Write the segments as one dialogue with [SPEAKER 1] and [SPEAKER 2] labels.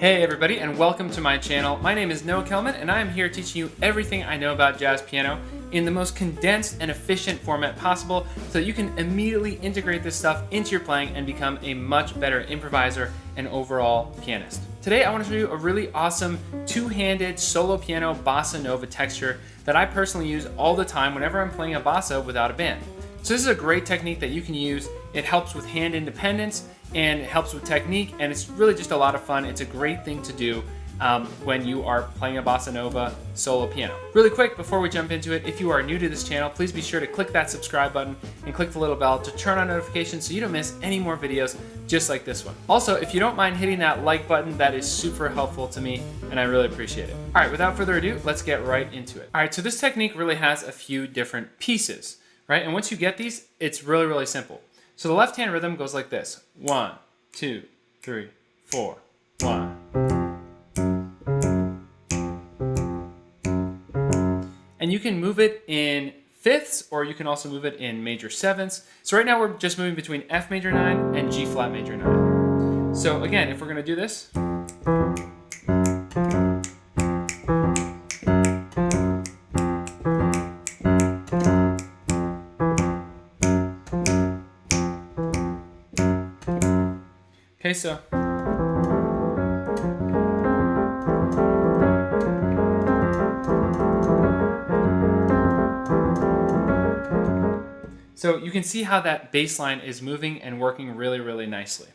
[SPEAKER 1] Hey everybody, and welcome to my channel. My name is Noah Kellman, and I am here teaching you everything I know about jazz piano in the most condensed and efficient format possible so that you can immediately integrate this stuff into your playing and become a much better improviser and overall pianist. Today I want to show you a really awesome two-handed solo piano bossa nova texture that I personally use all the time whenever I'm playing a bossa without a band. So this is a great technique that you can use. It helps with hand independence and it helps with technique, and it's really just a lot of fun. It's a great thing to do when you are playing a bossa nova solo piano. Really quick, before we jump into it, if you are new to this channel, please be sure to click that subscribe button and click the little bell to turn on notifications so you don't miss any more videos just like this one. Also, if you don't mind hitting that like button, that is super helpful to me and I really appreciate it. All right, without further ado, let's get right into it. All right, so this technique really has a few different pieces, right? And once you get these, it's really, really simple. So the left hand rhythm goes like this. 1, 2, 3, 4, 1. And you can move it in fifths, or you can also move it in major sevenths. So right now we're just moving between F major 9 and G flat major 9. So again, if we're gonna do this, okay, so you can see how that bass line is moving and working really, really nicely.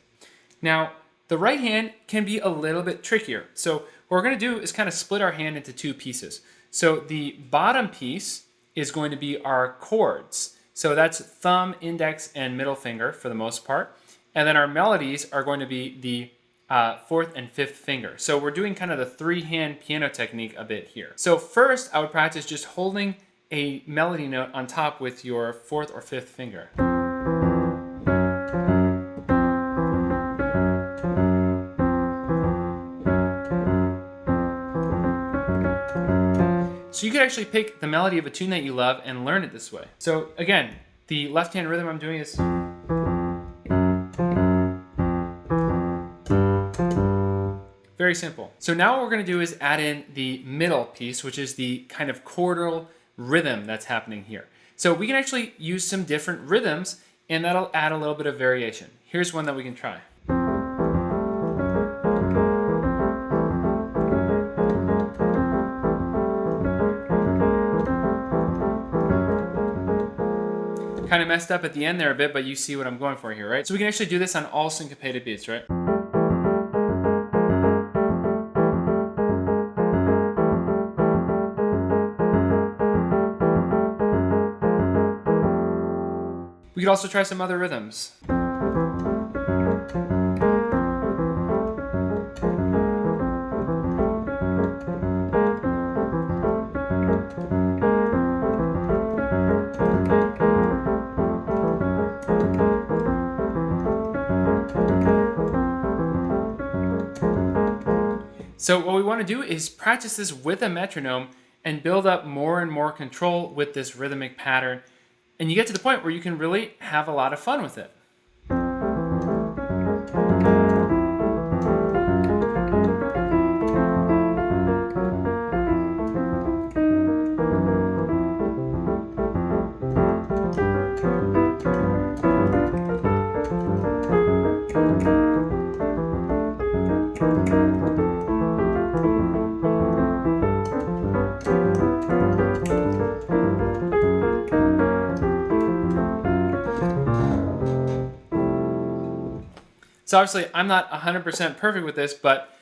[SPEAKER 1] Now, the right hand can be a little bit trickier. So what we're gonna do is kind of split our hand into two pieces. So the bottom piece is going to be our chords. So that's thumb, index, and middle finger for the most part. And then our melodies are going to be the fourth and fifth finger. So we're doing kind of the three-hand piano technique a bit here. So first, I would practice just holding a melody note on top with your fourth or fifth finger. So you could actually pick the melody of a tune that you love and learn it this way. So again, the left-hand rhythm I'm doing is very simple. So now what we're going to do is add in the middle piece, which is the kind of chordal rhythm that's happening here. So we can actually use some different rhythms and that'll add a little bit of variation. Here's one that we can try. Kind of messed up at the end there a bit, but you see what I'm going for here, right? So we can actually do this on all syncopated beats, right? We could also try some other rhythms. So what we want to do is practice this with a metronome and build up more and more control with this rhythmic pattern. And you get to the point where you can really have a lot of fun with it. So obviously I'm not 100% perfect with this, but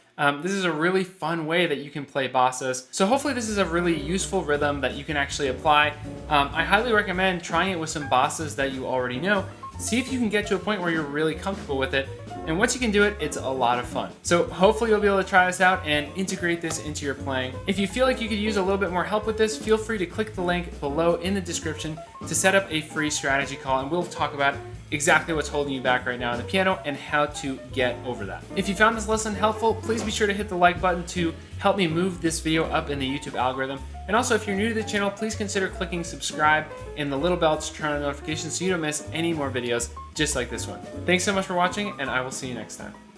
[SPEAKER 1] this is a really fun way that you can play bossas. So hopefully this is a really useful rhythm that you can actually apply. I highly recommend trying it with some bossas that you already know. See if you can get to a point where you're really comfortable with it. And once you can do it, it's a lot of fun. So hopefully you'll be able to try this out and integrate this into your playing. If you feel like you could use a little bit more help with this, feel free to click the link below in the description to set up a free strategy call, and we'll talk about exactly what's holding you back right now on the piano and how to get over that. If you found this lesson helpful, please be sure to hit the like button to help me move this video up in the YouTube algorithm. And also, if you're new to the channel, please consider clicking subscribe and the little bell to turn on notifications so you don't miss any more videos just like this one. Thanks so much for watching, and I will see you next time.